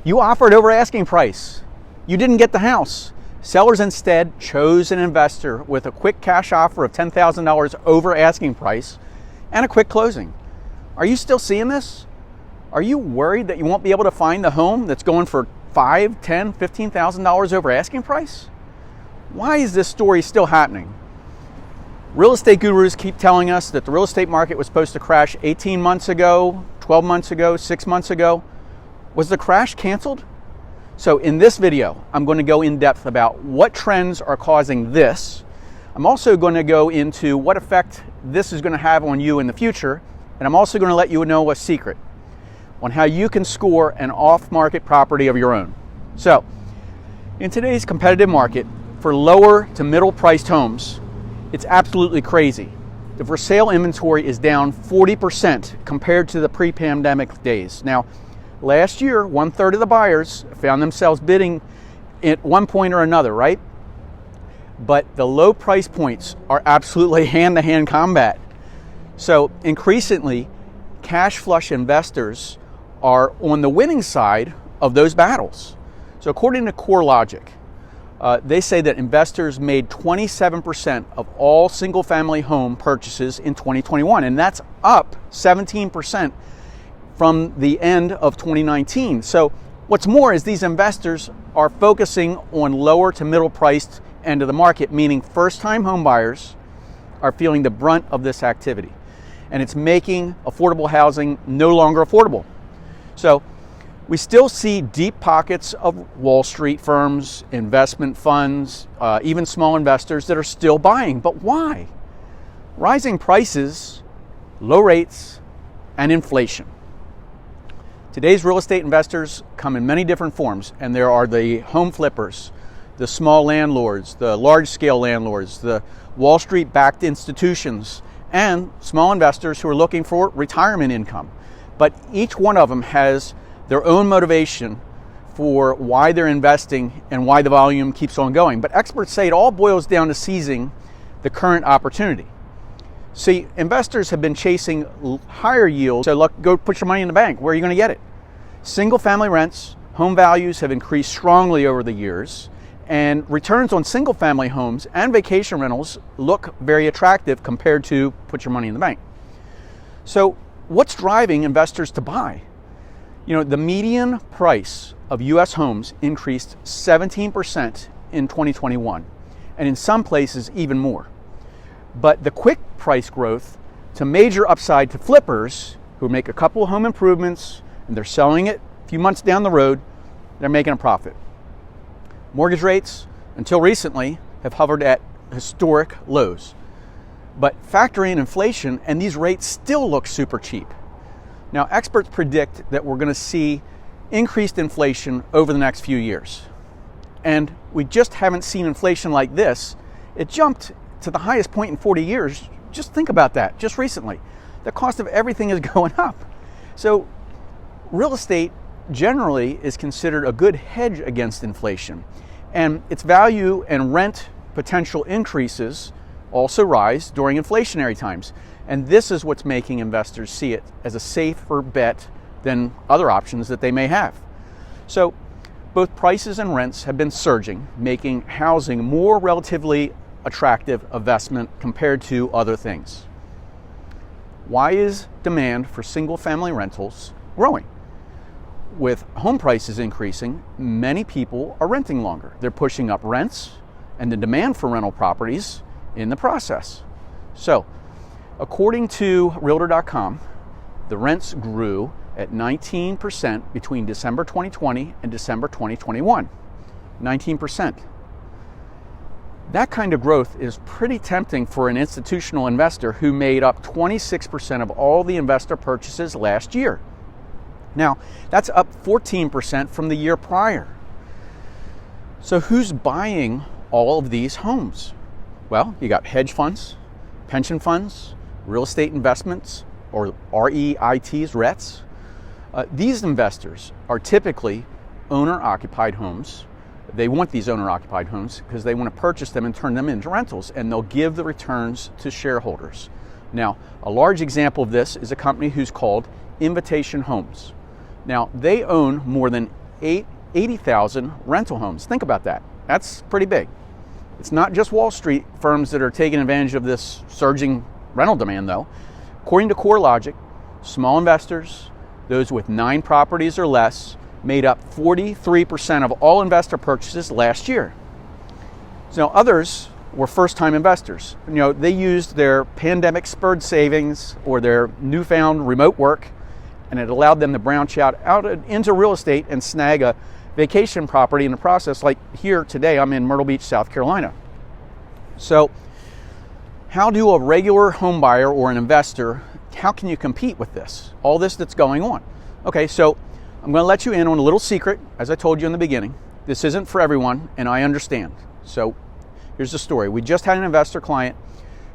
You offered over asking price. You didn't get the house. Sellers instead chose an investor with a quick cash offer of $10,000 over asking price and a quick closing. Are you still seeing this? Are you worried that you won't be able to find the home that's going for $5,000, $10,000, $15,000 over asking price? Why is this story still happening? Real estate gurus keep telling us that the real estate market was supposed to crash 18 months ago, 12 months ago, 6 months ago. Was the crash canceled? So in this video, I'm going to go in depth about what trends are causing this. I'm also going to go into what effect this is going to have on you in the future. And I'm also going to let you know a secret on how you can score an off-market property of your own. So in today's competitive market for lower to middle priced homes, it's absolutely crazy. The for sale inventory is down 40% compared to the pre-pandemic days. Now, last year, 1/3 of the buyers found themselves bidding at one point or another, right? But the low price points are absolutely hand-to-hand combat. So increasingly, cash flush investors are on the winning side of those battles. So according to CoreLogic, they say that investors made 27% of all single-family home purchases in 2021, and that's up 17% from the end of 2019. So what's more is these investors are focusing on lower to middle priced end of the market, meaning first-time home buyers are feeling the brunt of this activity. And it's making affordable housing no longer affordable. So we still see deep pockets of Wall Street firms, investment funds, even small investors that are still buying. But why? Rising prices, low rates, and inflation. Today's real estate investors come in many different forms, and there are the home flippers, the small landlords, the large-scale landlords, the Wall Street-backed institutions, and small investors who are looking for retirement income. But each one of them has their own motivation for why they're investing and why the volume keeps on going. But experts say it all boils down to seizing the current opportunity. See, investors have been chasing higher yields, so look, go put your money in the bank. Where are you going to get it? Single-family rents, home values have increased strongly over the years, and returns on single-family homes and vacation rentals look very attractive compared to put your money in the bank. So what's driving investors to buy? You know, the median price of U.S. homes increased 17% in 2021, and in some places even more. But the quick price growth to major upside to flippers who make a couple of home improvements and they're selling it a few months down the road, they're making a profit. Mortgage rates, until recently, have hovered at historic lows. But factor in inflation and these rates still look super cheap. Now, experts predict that we're going to see increased inflation over the next few years. And we just haven't seen inflation like this. It jumped to the highest point in 40 years. Just think about that, just recently. The cost of everything is going up. So real estate generally is considered a good hedge against inflation. And its value and rent potential increases also rise during inflationary times. And this is what's making investors see it as a safer bet than other options that they may have. So both prices and rents have been surging, making housing more relatively attractive investment compared to other things. Why is demand for single-family rentals growing? With home prices increasing, many people are renting longer. They're pushing up rents and the demand for rental properties in the process. So, according to Realtor.com, the rents grew at 19% between December 2020 and December 2021. 19%. That kind of growth is pretty tempting for an institutional investor who made up 26% of all the investor purchases last year. Now, that's up 14% from the year prior. So who's buying all of these homes? Well, you got hedge funds, pension funds, real estate investments, or REITs, REITs. These investors are typically owner-occupied homes. They want these owner-occupied homes because they want to purchase them and turn them into rentals, and they'll give the returns to shareholders. Now, a large example of this is a company who's called Invitation Homes. Now, they own more than 80,000 rental homes. Think about that. That's pretty big. It's not just Wall Street firms that are taking advantage of this surging rental demand, though. According to CoreLogic, small investors, those with 9 properties or less, made up 43% of all investor purchases last year. So others were first-time investors. They used their pandemic-spurred savings or their newfound remote work, and it allowed them to branch out into real estate and snag a vacation property in the process. Like here today, I'm in Myrtle Beach, South Carolina. So how do a regular home buyer or an investor, how can you compete with this? All this that's going on. Okay, so I'm going to let you in on a little secret. As I told you in the beginning, this isn't for everyone, and I understand. So here's the story. We just had an investor client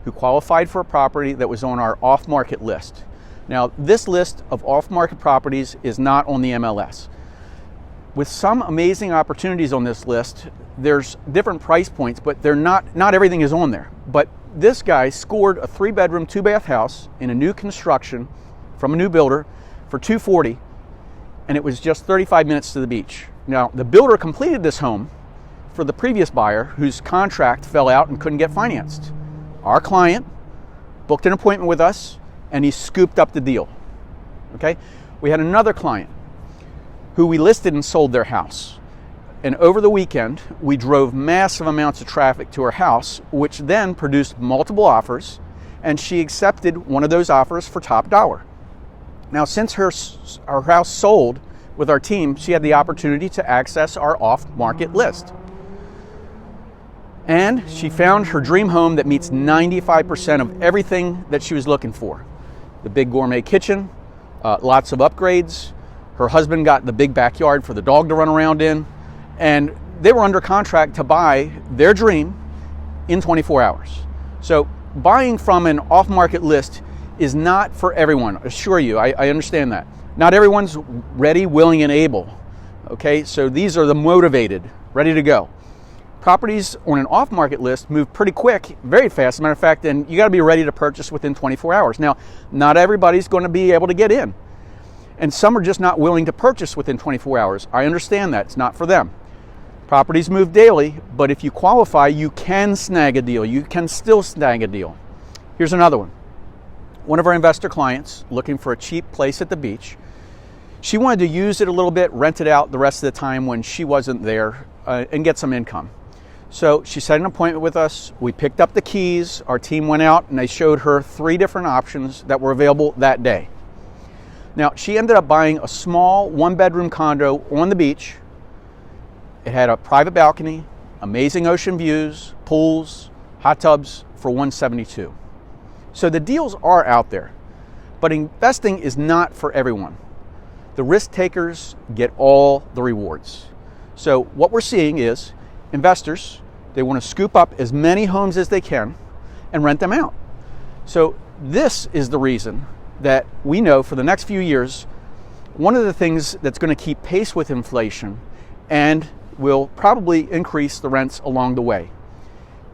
who qualified for a property that was on our off-market list. Now, this list of off-market properties is not on the MLS. With some amazing opportunities on this list, there's different price points, but not everything is on there. But this guy scored a 3-bedroom, 2-bath house in a new construction from a new builder for $240, and it was just 35 minutes to the beach. Now, the builder completed this home for the previous buyer whose contract fell out and couldn't get financed. Our client booked an appointment with us, and he scooped up the deal. Okay? We had another client who we listed and sold their house. And over the weekend, we drove massive amounts of traffic to her house, which then produced multiple offers, and she accepted one of those offers for top dollar. Now, since her house sold with our team, she had the opportunity to access our off-market list. And she found her dream home that meets 95% of everything that she was looking for. The big gourmet kitchen, lots of upgrades. Her husband got the big backyard for the dog to run around in. And they were under contract to buy their dream in 24 hours. So buying from an off-market list is not for everyone, assure you. I understand that. Not everyone's ready, willing, and able. Okay, so these are the motivated, ready to go. Properties on an off-market list move pretty quick, very fast, as a matter of fact, and you got to be ready to purchase within 24 hours. Now, not everybody's going to be able to get in, and some are just not willing to purchase within 24 hours. I understand that. It's not for them. Properties move daily, but if you qualify, you can snag a deal. You can still snag a deal. Here's another one. One of our investor clients looking for a cheap place at the beach. She wanted to use it a little bit, rent it out the rest of the time when she wasn't there, and get some income. So she set an appointment with us. We picked up the keys. Our team went out and they showed her 3 different options that were available that day. Now, she ended up buying a small 1-bedroom condo on the beach. It had a private balcony, amazing ocean views, pools, hot tubs for $172. So the deals are out there, but investing is not for everyone. The risk takers get all the rewards. So what we're seeing is investors, they want to scoop up as many homes as they can and rent them out. So this is the reason that we know for the next few years, one of the things that's going to keep pace with inflation and will probably increase the rents along the way.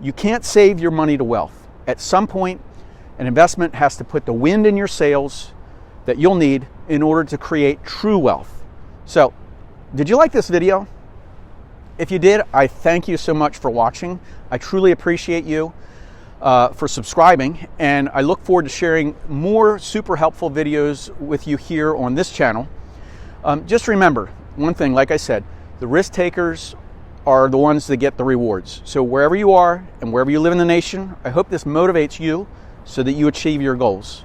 You can't save your money to wealth. At some point, an investment has to put the wind in your sails that you'll need in order to create true wealth. So, did you like this video? If you did, I thank you so much for watching. I truly appreciate you for subscribing, and I look forward to sharing more super helpful videos with you here on this channel. Just remember one thing, like I said, the risk takers are the ones that get the rewards. So wherever you are and wherever you live in the nation, I hope this motivates you so that you achieve your goals.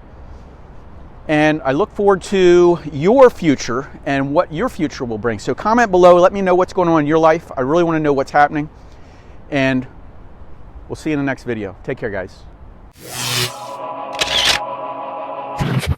And I look forward to your future and what your future will bring. So comment below, let me know what's going on in your life. I really want to know what's happening. And we'll see you in the next video. Take care, guys.